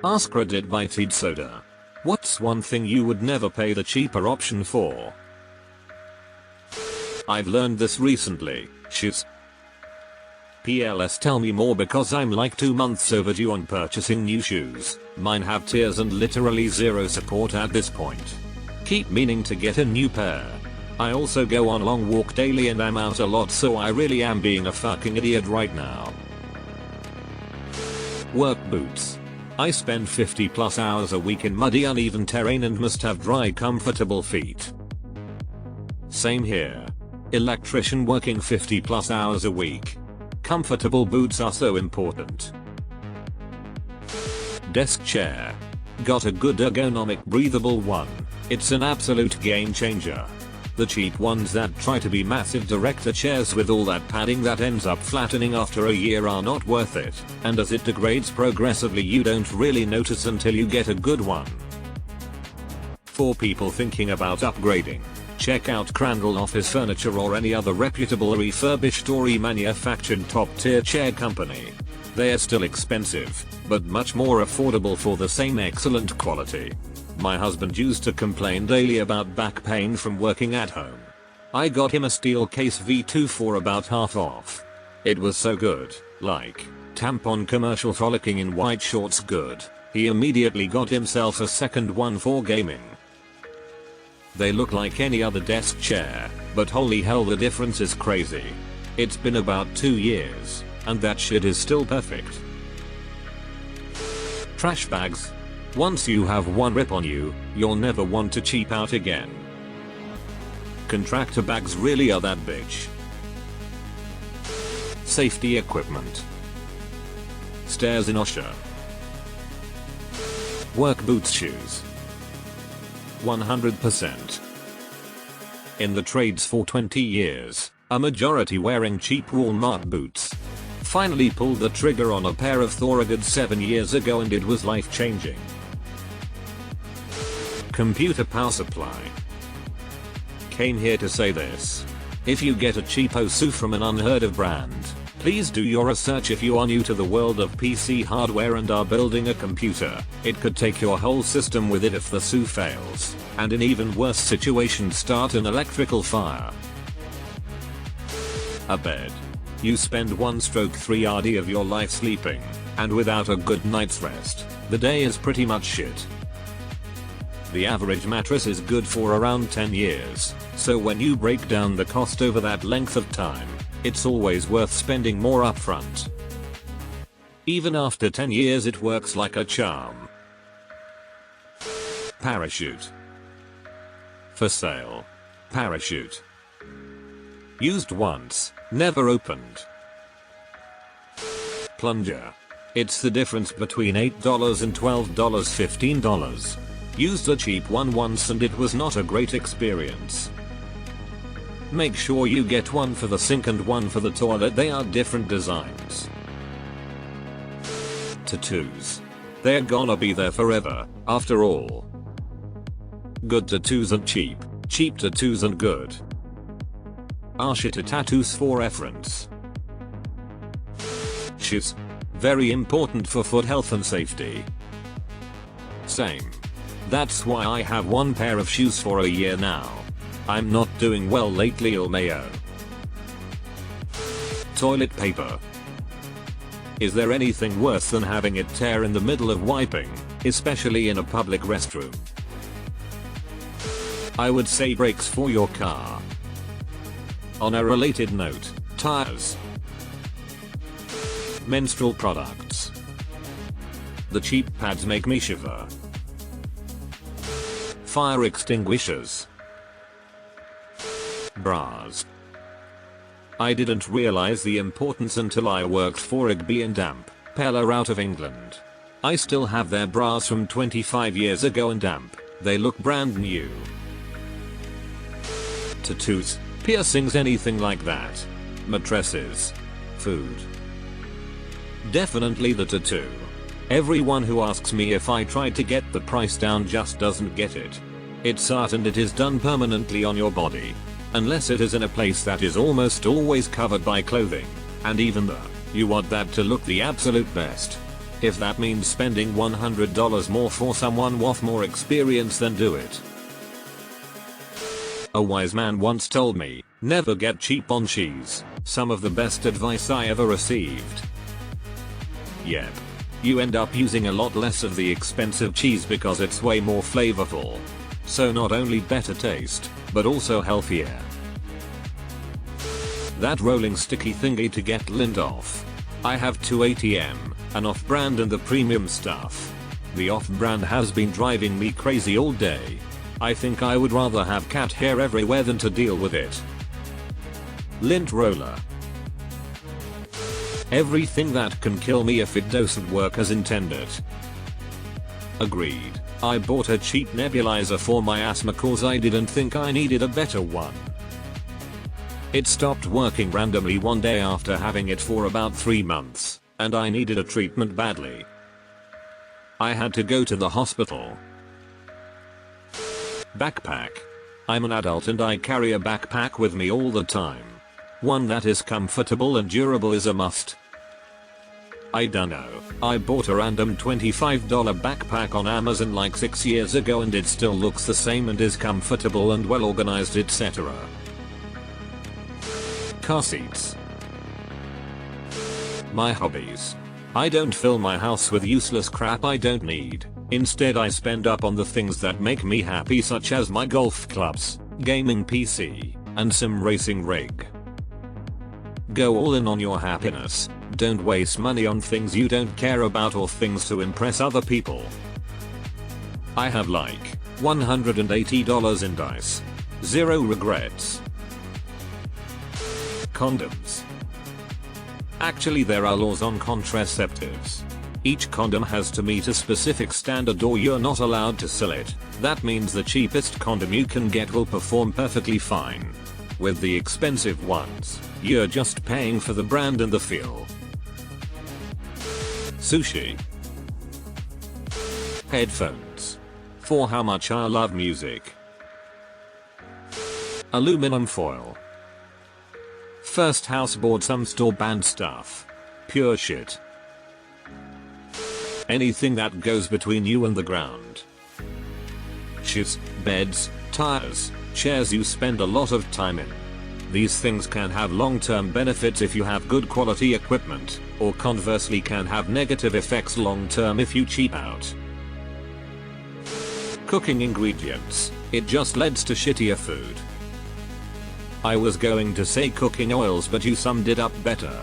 AskReddit by Teed Soda. What's one thing you would never pay the cheaper option for? I've learned this recently. Shoes. PLS, tell me more because I'm like 2 months overdue on purchasing new shoes. Mine have tears and literally zero support at this point. Keep meaning to get a new pair. I also go on long walk daily and I'm out a lot, so I really am being a fucking idiot right now. Work boots. I spend 50+ hours a week in muddy uneven terrain and must have dry comfortable feet. Same here. Electrician working 50+ hours a week. Comfortable boots are so important. Desk chair. Got a good ergonomic breathable one. It's an absolute game changer. The cheap ones that try to be massive director chairs with all that padding that ends up flattening after a year are not worth it, and as it degrades progressively you don't really notice until you get a good one. For people thinking about upgrading, check out Crandall Office Furniture or any other reputable refurbished or remanufactured top tier chair company. They are still expensive, but much more affordable for the same excellent quality. My husband used to complain daily about back pain from working at home. I got him a Steelcase V2 for about half off. It was so good, like tampon commercial frolicking in white shorts good. He immediately got himself a second one for gaming. They look like any other desk chair, but holy hell the difference is crazy. It's been about 2 years, and that shit is still perfect. Trash bags. Once you have one rip on you, you'll never want to cheap out again. Contractor bags really are that bitch. Safety equipment. Stairs in OSHA. Work boots shoes. 100%. In the trades for 20 years, a majority wearing cheap Walmart boots. Finally pulled the trigger on a pair of Thorogood 7 years ago and it was life changing. Computer power supply. Came here to say this. If you get a cheapo SU from an unheard of brand, please do your research. If you are new to the world of PC hardware and are building a computer, it could take your whole system with it if the SU fails, and in even worse situations start an electrical fire. A bed. You spend 1/3 of your life sleeping, and without a good night's rest, the day is pretty much shit. The average mattress is good for around 10 years, so when you break down the cost over that length of time, it's always worth spending more upfront. Even after 10 years it works like a charm. Parachute. For sale. Parachute. Used once, never opened. Plunger. It's the difference between $8 and $12, $15. Used a cheap one once and it was not a great experience. Make sure you get one for the sink and one for the toilet, they are different designs. Tattoos. They're gonna be there forever, after all. Good tattoos and cheap, cheap tattoos and good. Shitty tattoos for reference. Shoes. Very important for foot health and safety. Same. That's why I have one pair of shoes for a year now. I'm not doing well lately, LMAO. Toilet paper. Is there anything worse than having it tear in the middle of wiping, especially in a public restroom? I would say brakes for your car. On a related note, tires. Menstrual products. The cheap pads make me shiver. Fire extinguishers. Bras. I didn't realize the importance until I worked for Igby and Amp, Peller out of England. I still have their bras from 25 years ago and Amp, they look brand new. Tattoos, piercings, anything like that. Mattresses. Food. Definitely the tattoo. Everyone who asks me if I tried to get the price down just doesn't get it. It's art and it is done permanently on your body. Unless it is in a place that is almost always covered by clothing. And even though, you want that to look the absolute best. If that means spending $100 more for someone with more experience, then do it. A wise man once told me, never get cheap on cheese. Some of the best advice I ever received. Yep. You end up using a lot less of the expensive cheese because it's way more flavorful. So not only better taste, but also healthier. That rolling sticky thingy to get lint off. I have two ATM, an off-brand and the premium stuff. The off-brand has been driving me crazy all day. I think I would rather have cat hair everywhere than to deal with it. Lint roller. Everything that can kill me if it doesn't work as intended. Agreed. I bought a cheap nebulizer for my asthma cause I didn't think I needed a better one. It stopped working randomly one day after having it for about 3 months, and I needed a treatment badly. I had to go to the hospital. Backpack. I'm an adult and I carry a backpack with me all the time. One that is comfortable and durable is a must. I dunno. I bought a random $25 backpack on Amazon like 6 years ago and it still looks the same and is comfortable and well organized, etc. Car seats. My hobbies. I don't fill my house with useless crap I don't need. Instead I spend up on the things that make me happy, such as my golf clubs, gaming PC, and sim racing rig. Go all in on your happiness. Don't waste money on things you don't care about or things to impress other people. I have like $180 in dice. Zero regrets. Condoms. Actually, there are laws on contraceptives. Each condom has to meet a specific standard or you're not allowed to sell it. That means the cheapest condom you can get will perform perfectly fine. With the expensive ones, you're just paying for the brand and the feel. Sushi. Headphones. For how much I love music. Aluminum foil. First house bought some store banned stuff. Pure shit. Anything that goes between you and the ground. Shits, beds, tires, chairs you spend a lot of time in. These things can have long-term benefits if you have good quality equipment, or conversely can have negative effects long-term if you cheap out. Cooking ingredients. It just leads to shittier food. I was going to say cooking oils, but you summed it up better.